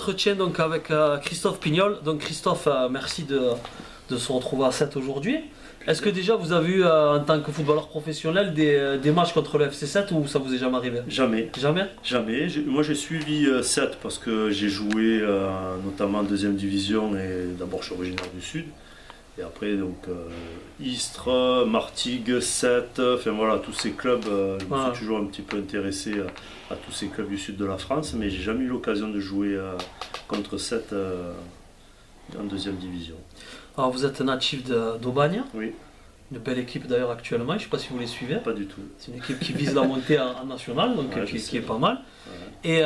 entretien donc avec Christophe Pignol. Donc Christophe, merci de se retrouver à 7 aujourd'hui. Est-ce que déjà vous avez eu en tant que footballeur professionnel des matchs contre le FC 7 ou ça vous est jamais arrivé? Jamais. Jamais? Jamais. Moi j'ai suivi 7 parce que j'ai joué notamment en deuxième division et d'abord je suis originaire du Sud. Et après donc Istres, Martigues, 7, enfin voilà, tous ces clubs, je me suis toujours un petit peu intéressé à tous ces clubs du Sud de la France, mais j'ai jamais eu l'occasion de jouer contre 7 en deuxième division. Alors vous êtes natif d'Aubagne. Oui. Une belle équipe d'ailleurs actuellement, je ne sais pas si vous les suivez. Pas du tout. C'est une équipe qui vise la montée en nationale, donc qui est pas mal. Ouais. Et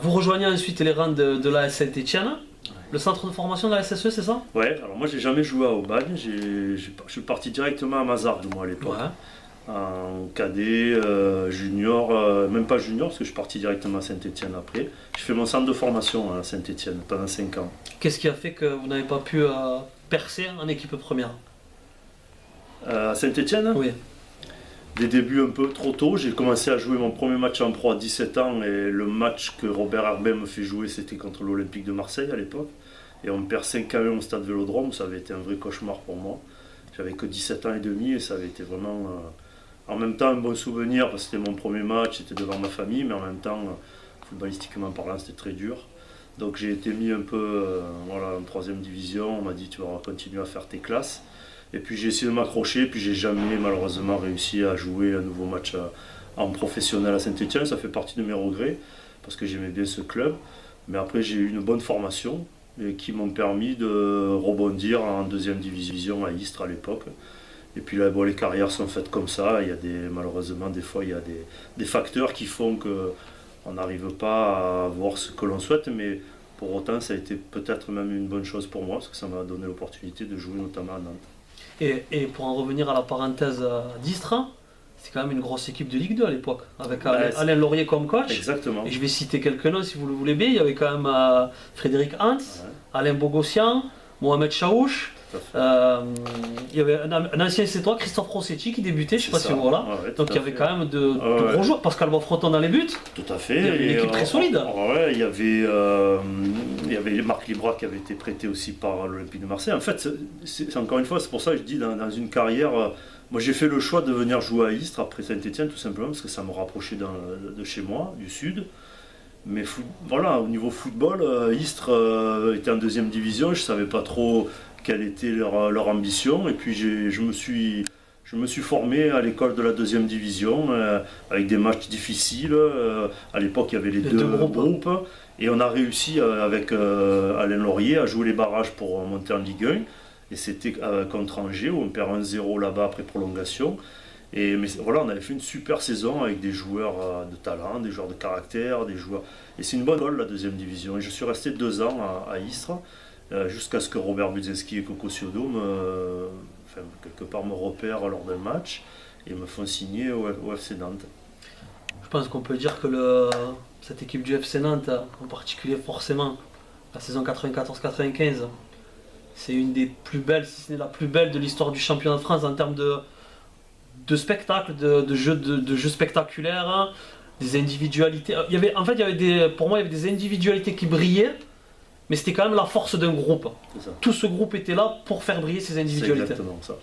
vous rejoignez ensuite les rangs de l'AS Saint-Étienne, le centre de formation de la SSE, c'est ça? Ouais, alors moi j'ai jamais joué à Aubagne, je suis parti directement à Mazargues moi à l'époque. Ouais. En cadet, junior, même pas junior parce que je suis parti directement à Saint-Étienne après. J'ai fait mon centre de formation à Saint-Étienne pendant 5 ans. Qu'est-ce qui a fait que vous n'avez pas pu percer en équipe première? À Saint-Étienne? Oui. Des débuts un peu trop tôt, j'ai commencé à jouer mon premier match en pro à 17 ans et le match que Robert Herbin me fait jouer c'était contre l'Olympique de Marseille à l'époque. Et on perd 5-1 au stade Vélodrome, ça avait été un vrai cauchemar pour moi. J'avais que 17 ans et demi et ça avait été vraiment en même temps un bon souvenir parce que c'était mon premier match, c'était devant ma famille, mais en même temps, footballistiquement parlant, c'était très dur. Donc j'ai été mis un peu en troisième division, on m'a dit tu vas continuer à faire tes classes. Et puis j'ai essayé de m'accrocher, puis j'ai jamais malheureusement réussi à jouer un nouveau match en professionnel à Saint-Étienne. Ça fait partie de mes regrets, parce que j'aimais bien ce club. Mais après j'ai eu une bonne formation, et qui m'ont permis de rebondir en deuxième division à Istres à l'époque. Et puis là, bon, les carrières sont faites comme ça. Malheureusement, des fois, il y a des facteurs qui font qu'on n'arrive pas à avoir ce que l'on souhaite, mais pour autant, ça a été peut-être même une bonne chose pour moi, parce que ça m'a donné l'opportunité de jouer notamment à Nantes. Et pour en revenir à la parenthèse d'Istres, c'est quand même une grosse équipe de Ligue 2 à l'époque, avec Alain Laurier comme coach. Exactement. Et je vais citer quelques noms si vous le voulez bien. Il y avait quand même Frédéric Hans, Alain Bogossian, Mohamed Chaouch. Il y avait un ancien C3, Christophe Rossetti, qui débutait, je ne sais pas si vous voilà. Donc il y avait quand même de gros joueurs. Pascal Boffreton dans les buts. Tout à fait. Il y avait une équipe très solide. Il y avait Marc Libra qui avait été prêté aussi par l'Olympique de Marseille. En fait, encore une fois, c'est pour ça que je dis dans une carrière. Moi j'ai fait le choix de venir jouer à Istres après Saint-Étienne tout simplement parce que ça me rapprochait de chez moi, du Sud. Mais voilà, au niveau football, Istres était en deuxième division, je ne savais pas trop quelle était leur ambition. Et puis je me suis formé à l'école de la deuxième division avec des matchs difficiles. À l'époque il y avait les deux groupes. Et on a réussi avec Alain Laurier à jouer les barrages pour monter en Ligue 1. Et c'était contre Angers où on perd 1-0 là-bas après prolongation. Mais voilà, on avait fait une super saison avec des joueurs de talent, des joueurs de caractère, des joueurs. Et c'est une bonne école la deuxième division. Et je suis resté 2 ans à Istres jusqu'à ce que Robert Budzinski et Coco Ciodo quelque part me repèrent lors d'un match et me font signer au FC Nantes. Je pense qu'on peut dire que cette équipe du FC Nantes, en particulier forcément la saison 94-95, c'est une des plus belles, si ce n'est la plus belle de l'histoire du championnat de France en termes de spectacle, de jeux spectaculaires, des individualités. Pour moi, il y avait des individualités qui brillaient, mais c'était quand même la force d'un groupe. Tout ce groupe était là pour faire briller ces individualités. C'est exactement ça.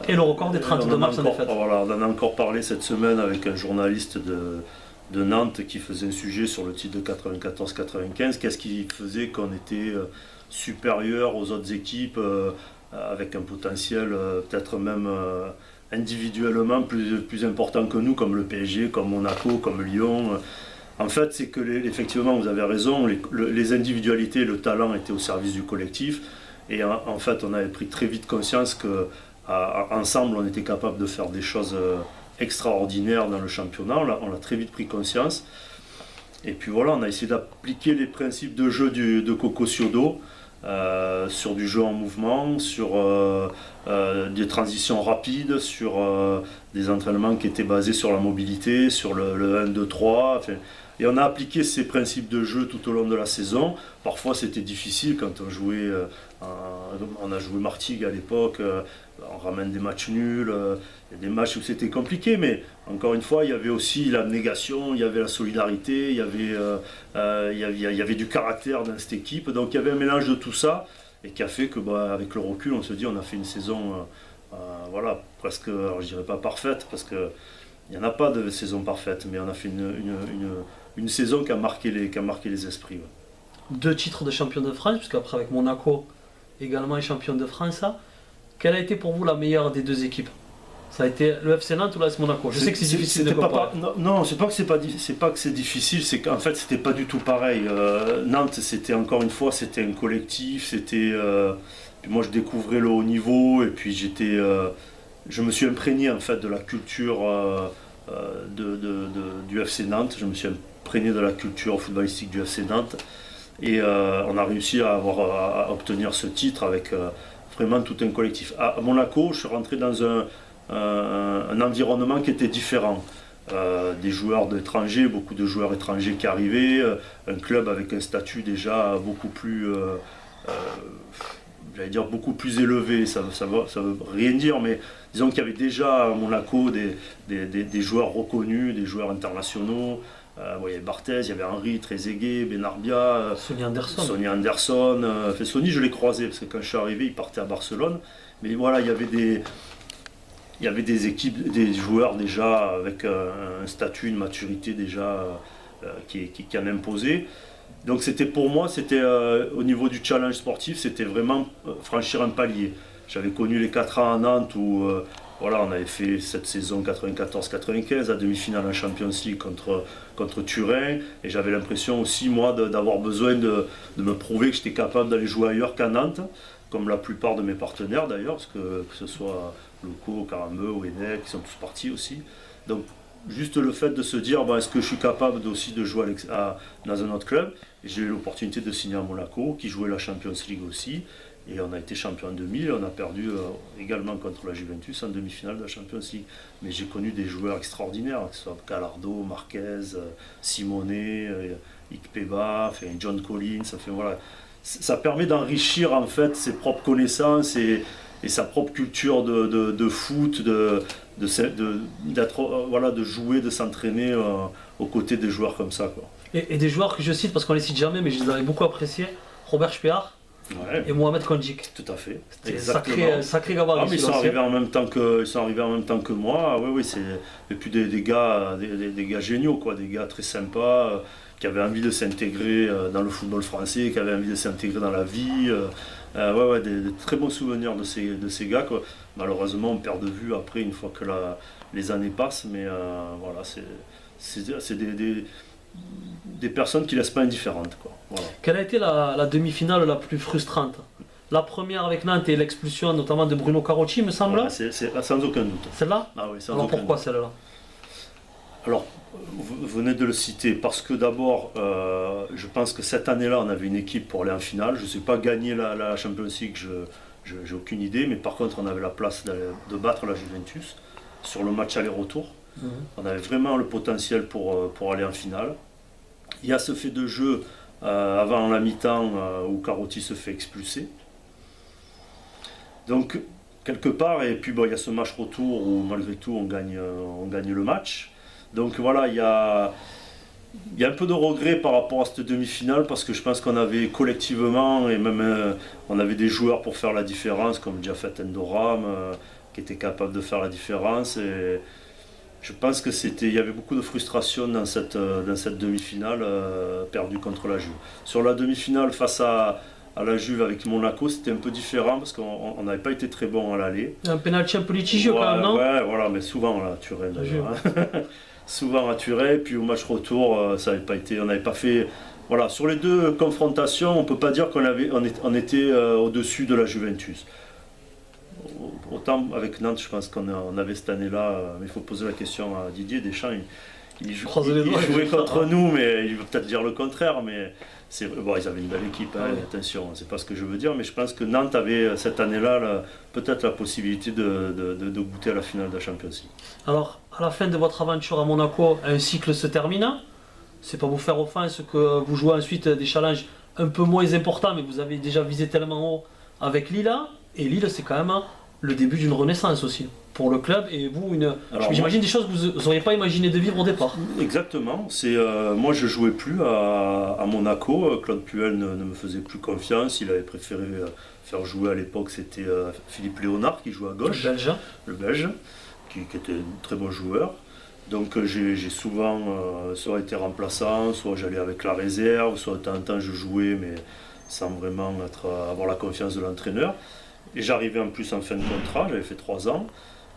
Et le record des 32 matchs en défaite. Voilà, on en a encore parlé cette semaine avec un journaliste de Nantes qui faisait un sujet sur le titre de 94-95. Qu'est-ce qui faisait qu'on était supérieur aux autres équipes avec un potentiel peut-être même individuellement plus important que nous, comme le PSG, comme Monaco, comme Lyon. En fait, c'est que effectivement, vous avez raison, les individualités, le talent étaient au service du collectif. Et en fait, on avait pris très vite conscience qu'ensemble, on était capable de faire des choses extraordinaires dans le championnat. On l'a très vite pris conscience. Et puis voilà, on a essayé d'appliquer les principes de jeu de Coco Ciodo sur du jeu en mouvement, sur des transitions rapides, sur des entraînements qui étaient basés sur la mobilité, sur le 1-2-3. Enfin, Et on a appliqué ces principes de jeu tout au long de la saison. Parfois c'était difficile quand on jouait, on a joué Martigues à l'époque, on ramène des matchs nuls, il y a des matchs où c'était compliqué, mais encore une fois il y avait aussi l'abnégation, il y avait la solidarité, il y avait du caractère dans cette équipe, donc il y avait un mélange de tout ça, et qui a fait que avec le recul on se dit on a fait une saison voilà, presque, alors je dirais pas parfaite, parce qu'il n'y en a pas de saison parfaite, mais on a fait une saison qui a marqué les esprits. Ouais. 2 titres de champion de France, puisque après avec Monaco également est champion de France. Quelle a été pour vous la meilleure des 2 équipes? Ça a été le FC Nantes ou l'AS Monaco? Je sais que c'est difficile de comparer. Non, c'est pas que c'est difficile, c'est qu'en fait c'était pas du tout pareil. Nantes, c'était encore une fois, c'était un collectif, c'était... Puis moi je découvrais le haut niveau, et puis je me suis imprégné en fait de la culture du FC Nantes, je me suis imprégné de la culture footballistique du FC Nantes, et on a réussi à obtenir ce titre avec vraiment tout un collectif. À Monaco, je suis rentré dans un environnement qui était différent. Des joueurs étrangers, beaucoup de joueurs étrangers qui arrivaient, un club avec un statut déjà beaucoup plus... j'allais dire beaucoup plus élevé, ça veut rien dire, mais disons qu'il y avait déjà à Monaco des joueurs reconnus, des joueurs internationaux. Il y avait Barthez, il y avait Henry, Trezeguet, Benarbia, Sonny Anderson. Sonny, je l'ai croisé parce que quand je suis arrivé, il partait à Barcelone. Mais voilà, il y avait des équipes, des joueurs déjà avec un statut, une maturité déjà qui en imposait. Donc pour moi, au niveau du challenge sportif, c'était vraiment franchir un palier. J'avais connu les 4 ans à Nantes où on avait fait cette saison 94-95, la demi-finale en Champions League contre Turin, et j'avais l'impression aussi moi d'avoir besoin de me prouver que j'étais capable d'aller jouer ailleurs qu'à Nantes, comme la plupart de mes partenaires d'ailleurs, parce que ce soit Loco, Carameux, Ouénec, qui sont tous partis aussi. Donc juste le fait de se dire est-ce que je suis capable aussi de jouer dans un autre club, et j'ai eu l'opportunité de signer à Monaco, qui jouait la Champions League aussi, et on a été champion en 2000, et on a perdu également contre la Juventus en demi-finale de la Champions League. Mais j'ai connu des joueurs extraordinaires, que ce soit Gallardo, Marquez, Simonet, Ikpeba, John Collins, voilà. Ça permet d'enrichir en fait ses propres connaissances et sa propre culture de foot, de jouer, de s'entraîner aux côtés des joueurs comme ça, quoi. Et des joueurs que je cite parce qu'on les cite jamais, mais je les avais beaucoup appréciés, Robert Spear et Mohamed Kandjik. Tout à fait. C'était sacré gabarit. Ils sont arrivés en même temps que moi. Oui, et puis des gars géniaux, quoi, des gars très sympas, qui avaient envie de s'intégrer dans le football français, qui avaient envie de s'intégrer dans la vie. Des très bons souvenirs de ces gars, quoi. Malheureusement, on perd de vue après une fois que les années passent, mais c'est des personnes qui ne laissent pas indifférentes, quoi. Voilà. Quelle a été la demi-finale la plus frustrante? La première avec Nantes et l'expulsion notamment de Bruno Carotti, me semble. Voilà, c'est sans aucun doute. Celle-là? Ah oui, alors pourquoi celle-là? Alors, vous venez de le citer, parce que d'abord, je pense que cette année-là, on avait une équipe pour aller en finale. Je ne sais pas gagner la Champions League, je n'ai aucune idée, mais par contre, on avait la place de battre la Juventus sur le match aller-retour. On avait vraiment le potentiel pour aller en finale. Il y a ce fait de jeu avant la mi-temps où Carotti se fait expulser. Donc, quelque part, et puis il y a ce match retour où malgré tout on gagne le match. Donc voilà, il y a un peu de regret par rapport à cette demi-finale, parce que je pense qu'on avait collectivement, et même on avait des joueurs pour faire la différence, comme Jafet Endoram, qui était capable de faire la différence. Et je pense qu'il y avait beaucoup de frustration dans cette demi-finale perdue contre la Juve. Sur la demi-finale face à la Juve avec Monaco, c'était un peu différent parce qu'on n'avait pas été très bon à l'aller. Un penalty un peu litigieux quand même, non? Ouais, voilà, mais souvent à Turin d'ailleurs. Souvent à Turin, puis au match retour, ça n'avait pas été, on n'avait pas fait. Voilà, sur les 2 confrontations, on ne peut pas dire on était au-dessus de la Juventus. Autant avec Nantes, je pense qu'on avait cette année-là, mais il faut poser la question à Didier Deschamps. Il jouait contre nous, mais il veut peut-être dire le contraire. Mais ils avaient une belle équipe, attention, c'est pas ce que je veux dire. Mais je pense que Nantes avait cette année-là peut-être la possibilité de goûter à la finale de la Champions League. Alors, à la fin de votre aventure à Monaco, un cycle se termine. c'est pas vous faire offense que vous jouez ensuite des challenges un peu moins importants, mais vous avez déjà visé tellement haut avec Lille. Et Lille, c'est quand même le début d'une renaissance aussi pour le club. Et vous, j'imagine des choses que vous n'auriez pas imaginé de vivre au départ. Exactement. Moi, je jouais plus à Monaco. Claude Puel ne me faisait plus confiance. Il avait préféré faire jouer à l'époque, c'était Philippe Léonard qui jouait à gauche. Le Belge, qui était un très bon joueur. Donc j'ai souvent soit été remplaçant, soit j'allais avec la réserve, soit de temps en temps je jouais, mais sans vraiment avoir la confiance de l'entraîneur. Et j'arrivais en plus en fin de contrat, j'avais fait 3 ans.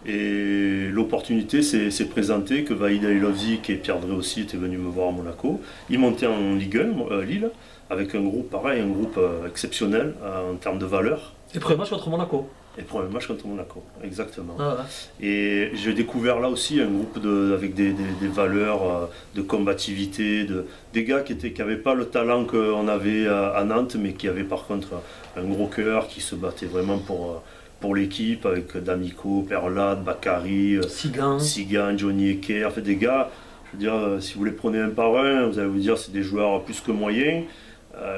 Et l'opportunité s'est présentée que Vahid Halilovic et Pierre Drey aussi étaient venus me voir à Monaco. Ils montaient en Ligue 1, Lille, avec un groupe pareil, un groupe exceptionnel en termes de valeur. Et premier match contre Monaco. Et premier match contre Monaco, exactement. Ah ouais. Et j'ai découvert là aussi un groupe avec des valeurs de combativité, des gars qui n'avaient pas le talent qu'on avait à Nantes, mais qui avaient par contre un gros cœur, qui se battaient vraiment pour l'équipe, avec D'Amico, Perlat, Bakary, Sigan, Johnny Ecker. En fait, des gars, je veux dire, si vous les prenez un par un, vous allez vous dire c'est des joueurs plus que moyens,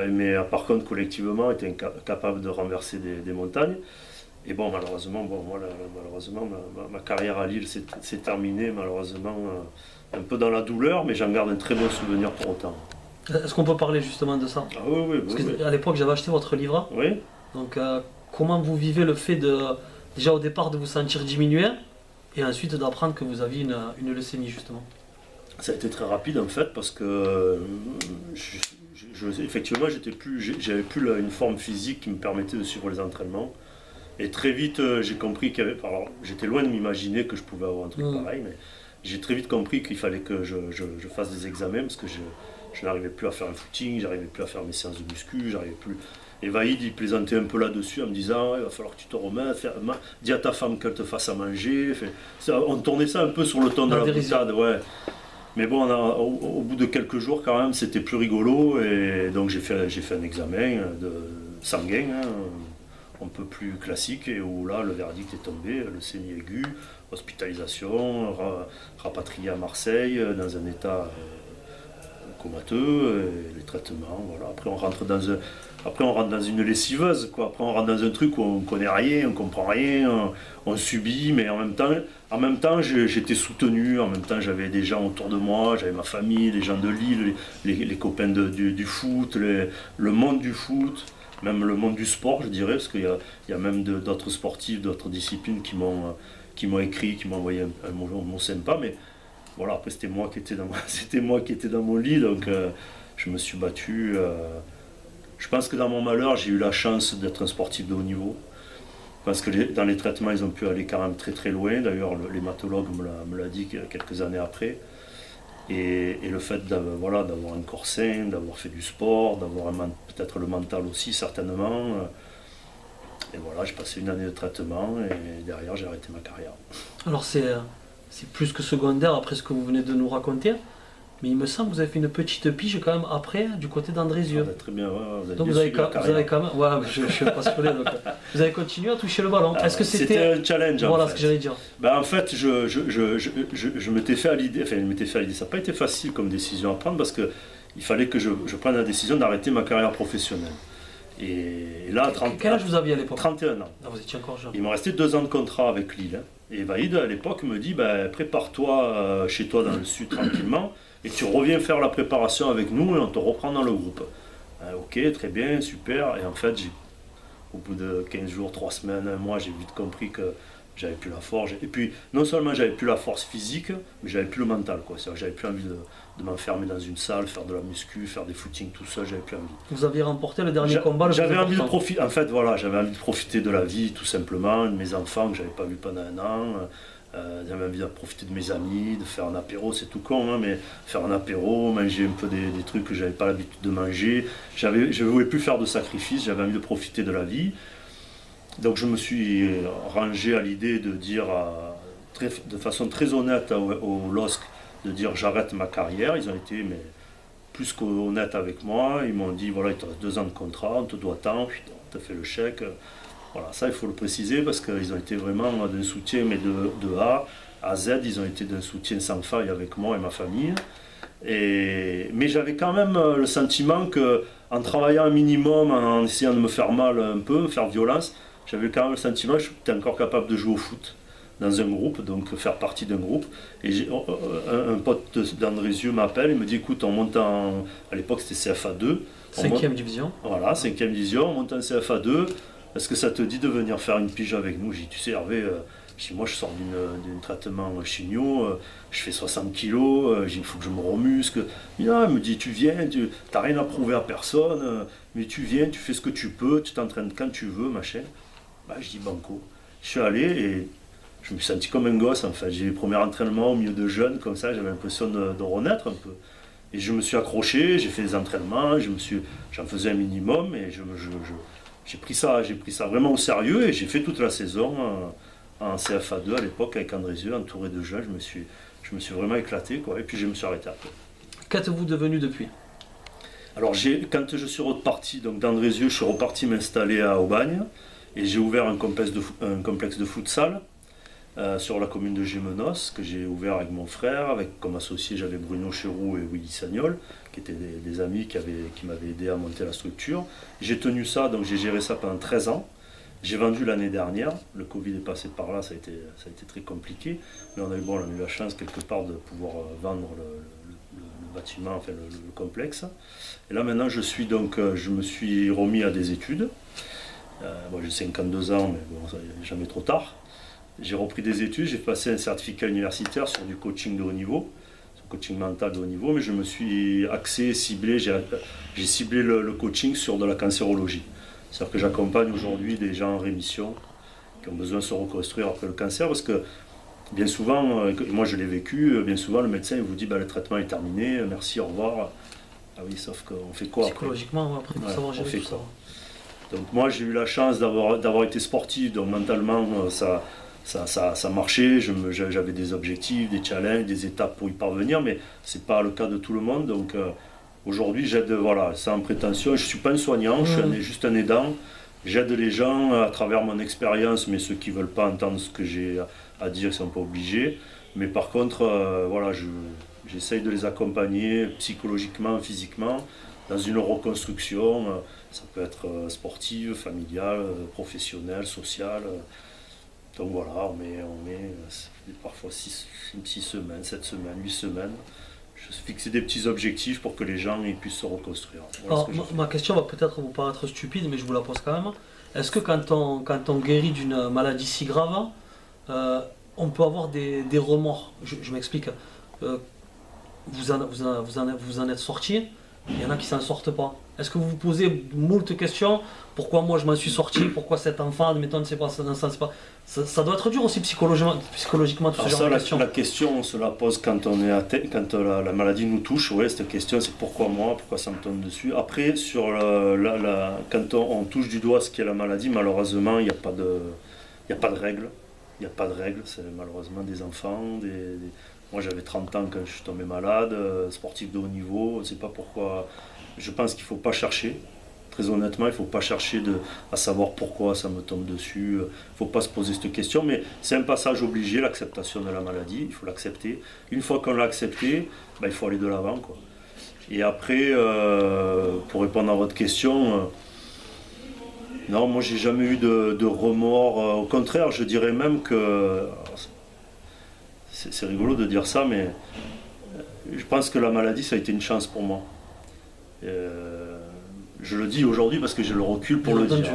mais par contre collectivement, ils étaient capables de renverser des montagnes. Et bon, malheureusement, ma carrière à Lille s'est terminée, malheureusement, un peu dans la douleur, mais j'en garde un très bon souvenir pour autant. Est-ce qu'on peut parler justement de ça? Ah oui. Parce qu'à l'époque, j'avais acheté votre livre. Oui. Donc, comment vous vivez le fait déjà au départ, de vous sentir diminué, et ensuite d'apprendre que vous aviez une leucémie, justement? Ça a été très rapide, en fait, parce que effectivement, j'avais plus une forme physique qui me permettait de suivre les entraînements. Et très vite, j'ai compris qu'il y avait. Alors, j'étais loin de m'imaginer que je pouvais avoir un truc pareil, mais j'ai très vite compris qu'il fallait que je fasse des examens parce que je n'arrivais plus à faire un footing, j'arrivais plus à faire mes séances de muscu, j'arrivais plus. Et Vahid, il plaisantait un peu là-dessus en me disant il va falloir que tu te remettes, dis à ta femme qu'elle te fasse à manger. On tournait ça un peu sur le ton de la boutade, ouais. Mais bon, au bout de quelques jours, quand même, c'était plus rigolo. Et donc, j'ai fait un examen sanguin. Un peu plus classique, et où là le verdict est tombé, leucémie aiguë, hospitalisation, rapatrié à Marseille dans un état comateux, et les traitements, voilà. Après on rentre dans une lessiveuse, quoi. Après on rentre dans un truc où on connaît rien, on comprend rien, on subit, mais en même temps j'étais soutenu, en même temps j'avais des gens autour de moi, j'avais ma famille, les gens de Lille, les copains du foot, le monde du foot. Même le monde du sport, je dirais, parce qu'il y a même d'autres sportifs, d'autres disciplines qui m'ont écrit, qui m'ont envoyé un mot sympa, mais voilà, après c'était moi qui étais dans mon lit, donc je me suis battu. Je pense que dans mon malheur, j'ai eu la chance d'être un sportif de haut niveau, parce que dans les traitements, ils ont pu aller quand même très très loin. D'ailleurs, l'hématologue me l'a dit quelques années après. Et le fait d'avoir un corps sain, d'avoir fait du sport, d'avoir peut-être le mental aussi certainement. Et voilà, j'ai passé une année de traitement et derrière j'ai arrêté ma carrière. Alors c'est plus que secondaire après ce que vous venez de nous raconter, mais il me semble que vous avez fait une petite pige quand même après du côté d'Andrézieux. Ah, très bien, ouais, donc vous avez quand même, ouais, je suis passionné, donc vous avez continué à toucher le ballon. Est-ce que c'était un challenge? Voilà ce que j'allais dire. En fait, je m'étais fait à l'idée, ça n'a pas été facile comme décision à prendre parce que il fallait que je prenne la décision d'arrêter ma carrière professionnelle. Et là, quel âge vous aviez à l'époque? 31 ans. Ah, vous étiez encore jeune. Il me restait 2 ans de contrat avec Lille. Et Vahid, à l'époque, me dit prépare-toi chez toi dans le sud tranquillement et tu reviens faire la préparation avec nous et on te reprend dans le groupe. Ok, très bien, super. Et en fait, au bout de 15 jours, 3 semaines, 1 mois, j'ai vite compris que j'avais plus la force. Et puis, non seulement j'avais plus la force physique, mais j'avais plus le mental, quoi. C'est-à-dire que j'avais plus envie de m'enfermer dans une salle, faire de la muscu, faire des footings tout seul, j'avais plus envie. Vous aviez remporté le dernier combat, j'avais envie de profiter. En fait, voilà, j'avais envie de profiter de la vie, tout simplement, de mes enfants que j'avais pas vus pendant 1 an. J'avais envie de profiter de mes amis, de faire un apéro, c'est tout con, hein, mais faire un apéro, manger un peu des trucs que j'avais pas l'habitude de manger. Je ne voulais plus faire de sacrifices, j'avais envie de profiter de la vie. Donc je me suis rangé à l'idée de dire de façon très honnête au LOSC, de dire j'arrête ma carrière. Ils ont été plus qu'honnêtes avec moi. Ils m'ont dit voilà, il te reste 2 ans de contrat, on te doit tant, on te fait le chèque. Voilà, ça il faut le préciser parce qu'ils ont été vraiment d'un soutien, mais de A à Z, ils ont été d'un soutien sans faille avec moi et ma famille. Mais j'avais quand même le sentiment que, en travaillant un minimum, en essayant de me faire mal un peu, me faire violence, j'avais quand même le sentiment que j'étais encore capable de jouer au foot dans un groupe, donc faire partie d'un groupe. Et un pote d'Andrézieux m'appelle et me dit écoute, on monte à l'époque c'était CFA2. 5e division. Voilà, 5e division, on monte en CFA2. Est-ce que ça te dit de venir faire une pige avec nous? J'ai dit tu sais Hervé, moi je sors d'un traitement chimio, je fais 60 kilos, il faut que je me remuscle. Il me dit tu viens, tu n'as rien à prouver à personne, mais tu viens, tu fais ce que tu peux, tu t'entraînes quand tu veux, machin. Je dis banco. Je suis allé et je me suis senti comme un gosse en fait. J'ai eu les premiers entraînements au milieu de jeunes, comme ça, j'avais l'impression de renaître un peu. Et je me suis accroché, j'ai fait des entraînements, j'en faisais un minimum et j'ai pris ça vraiment au sérieux et j'ai fait toute la saison en CFA2 à l'époque avec Andrézieux, entouré de jeunes. Je me suis vraiment éclaté quoi, et puis je me suis arrêté après. Qu'êtes-vous devenu depuis? Alors quand je suis reparti d'Andrézieux, je suis reparti m'installer à Aubagne et j'ai ouvert un complexe de futsal sur la commune de Gémenos, que j'ai ouvert avec mon frère. Comme associé, j'avais Bruno Chéroux et Willy Sagnol, qui étaient des amis qui m'avaient aidé à monter la structure. J'ai tenu ça, donc j'ai géré ça pendant 13 ans. J'ai vendu l'année dernière. Le Covid est passé par là, ça a été très compliqué. Mais on a eu la chance quelque part de pouvoir vendre le bâtiment, enfin le complexe. Et là maintenant, je me suis remis à des études. J'ai 52 ans, mais bon, ça n'est jamais trop tard. J'ai repris des études, j'ai passé un certificat universitaire sur du coaching de haut niveau, sur le coaching mental de haut niveau, mais je me suis ciblé le coaching sur de la cancérologie. C'est-à-dire que j'accompagne aujourd'hui des gens en rémission qui ont besoin de se reconstruire après le cancer, parce que bien souvent, moi je l'ai vécu, bien souvent le médecin il vous dit le traitement est terminé, merci, au revoir. Ah oui, sauf qu'on fait quoi psychologiquement, après tout savoir gérer tout ça. Donc moi j'ai eu la chance d'avoir été sportif, donc mentalement ça marchait, j'avais des objectifs, des challenges, des étapes pour y parvenir, mais ce n'est pas le cas de tout le monde. Donc aujourd'hui, j'aide, sans prétention, je ne suis pas un soignant, je suis juste un aidant. J'aide les gens à travers mon expérience, mais ceux qui ne veulent pas entendre ce que j'ai à dire, ils ne sont pas obligés. Mais par contre, j'essaye de les accompagner psychologiquement, physiquement, dans une reconstruction. Ça peut être sportive, familiale, professionnelle, sociale. Donc voilà, on met parfois 6 semaines, 7 semaines, 8 semaines. Je fixer des petits objectifs pour que les gens puissent se reconstruire. Voilà. Alors, ma question va peut-être vous paraître stupide, mais je vous la pose quand même. Est-ce que quand on guérit d'une maladie si grave, on peut avoir des remords? Je m'explique. Vous en êtes sorti, il y en a qui ne s'en sortent pas. Est-ce que vous vous posez moult questions? Pourquoi moi je m'en suis sorti? Pourquoi cet enfant, admettons, ne sait pas, ça doit être dur aussi psychologiquement tout ce genre de questions. La question, on se la pose quand on est atteint, quand la maladie nous touche. Ouais, cette question, c'est pourquoi moi, pourquoi ça me tombe dessus. Après, quand on touche du doigt ce qu'est la maladie, malheureusement, il n'y a pas de règle. Il n'y a pas de règle, c'est malheureusement des enfants. Moi j'avais 30 ans quand je suis tombé malade, sportif de haut niveau, je ne sais pas pourquoi. Je pense qu'il ne faut pas chercher, très honnêtement, il ne faut pas chercher à savoir pourquoi ça me tombe dessus. Il ne faut pas se poser cette question, mais c'est un passage obligé, l'acceptation de la maladie, il faut l'accepter. Une fois qu'on l'a accepté, il faut aller de l'avant, quoi. Et après, pour répondre à votre question, non, moi j'ai jamais eu de remords. Au contraire, je dirais même que... C'est rigolo de dire ça, mais je pense que la maladie, ça a été une chance pour moi. Je le dis aujourd'hui parce que j'ai le recul pour le dire.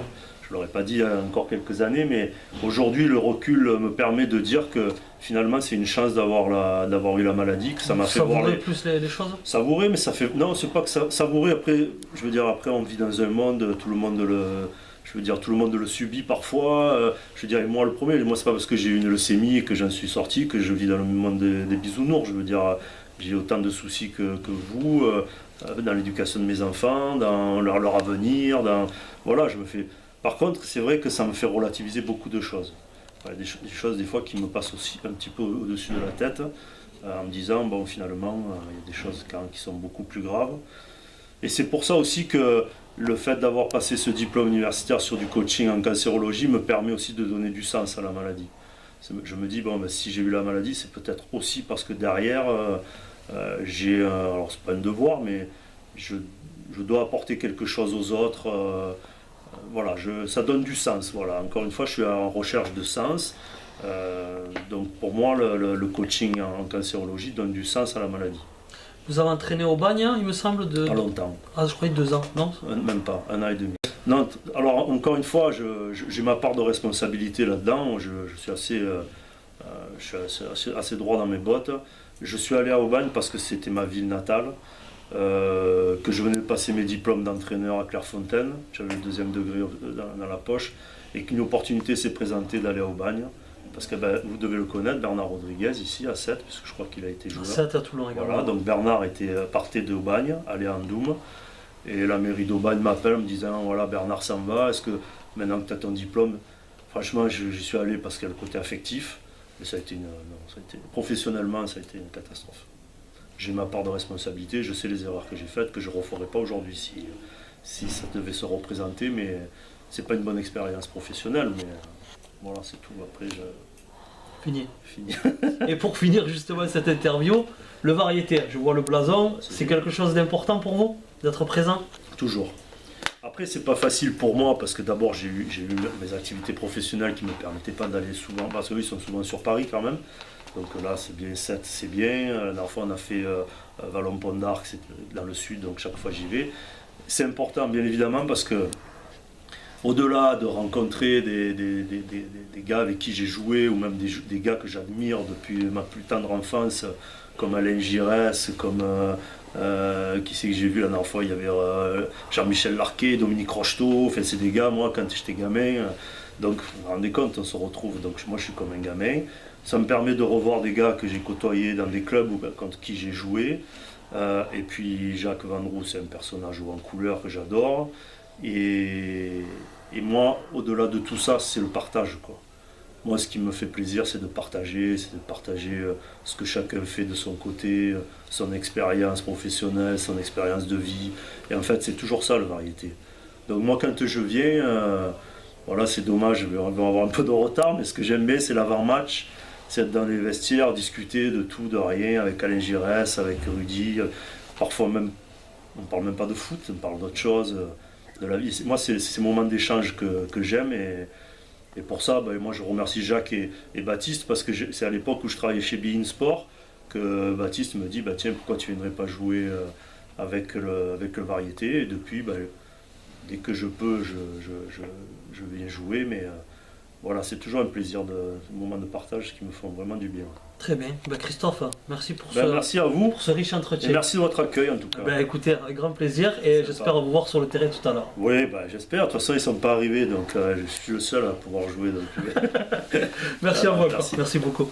Je ne l'aurais pas dit il y a encore quelques années, mais aujourd'hui, le recul me permet de dire que finalement, c'est une chance d'avoir eu la maladie, que ça m'a fait voir... Savourer plus les choses? Savourer, mais ça fait... Non, c'est pas que ça... Savourer, après, je veux dire, après, on vit dans un monde, tout le monde le subit parfois. Je veux dire, moi le premier, c'est pas parce que j'ai eu une leucémie et que j'en suis sorti que je vis dans le monde des bisounours. Je veux dire, j'ai autant de soucis que vous, dans l'éducation de mes enfants, dans leur avenir, voilà, je me fais... Par contre, c'est vrai que ça me fait relativiser beaucoup de choses. Voilà, des choses des fois qui me passent aussi un petit peu au-dessus de la tête, en me disant, bon, finalement, il y a des choses qui sont beaucoup plus graves. Et c'est pour ça aussi que le fait d'avoir passé ce diplôme universitaire sur du coaching en cancérologie me permet aussi de donner du sens à la maladie. Je me dis, si j'ai eu la maladie, c'est peut-être aussi parce que derrière, Alors c'est pas un devoir, mais je dois apporter quelque chose aux autres. Voilà, ça donne du sens. Voilà. Encore une fois, je suis en recherche de sens. Donc pour moi, le coaching en cancérologie donne du sens à la maladie. Vous avez entraîné au bagne, hein, il me semble, de... Pas longtemps. Ah, je croyais 2 ans, non? Même pas, 1 an et demi. Non, alors encore une fois, j'ai ma part de responsabilité là-dedans. Je suis assez droit dans mes bottes. Je suis allé à Aubagne parce que c'était ma ville natale, que je venais de passer mes diplômes d'entraîneur à Clairefontaine. J'avais le 2e degré dans la poche et qu'une opportunité s'est présentée d'aller à Aubagne. Parce que vous devez le connaître, Bernard Rodriguez, ici à Sète, puisque je crois qu'il a été joueur. Sète à Toulon également. Voilà, donc Bernard partait d'Aubagne, allait à Andoum. Et la mairie d'Aubagne m'appelle en me disant voilà, Bernard s'en va, est-ce que maintenant que tu as ton diplôme, franchement, j'y suis allé parce qu'il y a le côté affectif. Mais professionnellement, ça a été une catastrophe. J'ai ma part de responsabilité, je sais les erreurs que j'ai faites, que je ne referai pas aujourd'hui si ça devait se représenter, mais c'est pas une bonne expérience professionnelle. Mais voilà, c'est tout. Après, Fini. Fini. Et pour finir justement cette interview, le variété, je vois le blason, c'est quelque chose d'important pour vous d'être présent? Toujours. Après, c'est pas facile pour moi parce que d'abord j'ai eu mes activités professionnelles qui ne me permettaient pas d'aller souvent, parce qu'eux ils sont souvent sur Paris quand même. Donc là c'est bien, c'est bien. La dernière fois on a fait Vallon-Pont d'Arc, c'est dans le sud, donc chaque fois j'y vais. C'est important bien évidemment parce que au-delà de rencontrer des gars avec qui j'ai joué ou même des gars que j'admire depuis ma plus tendre enfance, comme Alain Giresse, comme qui c'est que j'ai vu la dernière fois, il y avait Jean-Michel Larquet, Dominique Rocheteau, enfin c'est des gars, moi quand j'étais gamin, donc vous vous rendez compte, on se retrouve, donc moi je suis comme un gamin, ça me permet de revoir des gars que j'ai côtoyés dans des clubs ou contre qui j'ai joué, et puis Jacques Van Roux c'est un personnage haut en couleur que j'adore, et moi au-delà de tout ça c'est le partage quoi. Moi, ce qui me fait plaisir, c'est de partager ce que chacun fait de son côté, son expérience professionnelle, son expérience de vie. Et en fait, c'est toujours ça, le variété. Donc moi, quand je viens, voilà, c'est dommage, je vais avoir un peu de retard, mais ce que j'aime bien, c'est l'avant-match, c'est être dans les vestiaires, discuter de tout, de rien, avec Alain Giresse, avec Rudy. Parfois même, on ne parle même pas de foot, on parle d'autre chose, de la vie. Moi, c'est ces moments d'échange que j'aime. Et pour ça, moi je remercie Jacques et Baptiste parce que c'est à l'époque où je travaillais chez Bein Sport que Baptiste me dit tiens, pourquoi tu ne viendrais pas jouer avec le variété. Et depuis, dès que je peux, je viens jouer. Mais voilà, c'est toujours un plaisir, un moment de partage qui me font vraiment du bien. Très bien. Christophe, merci pour merci à vous pour ce riche entretien. Et merci de votre accueil en tout cas. Écoutez, avec grand plaisir et j'espère vous voir sur le terrain tout à l'heure. Oui, j'espère. De toute façon, ils ne sont pas arrivés, donc je suis le seul à pouvoir jouer. Donc... Merci à vous encore. Merci beaucoup.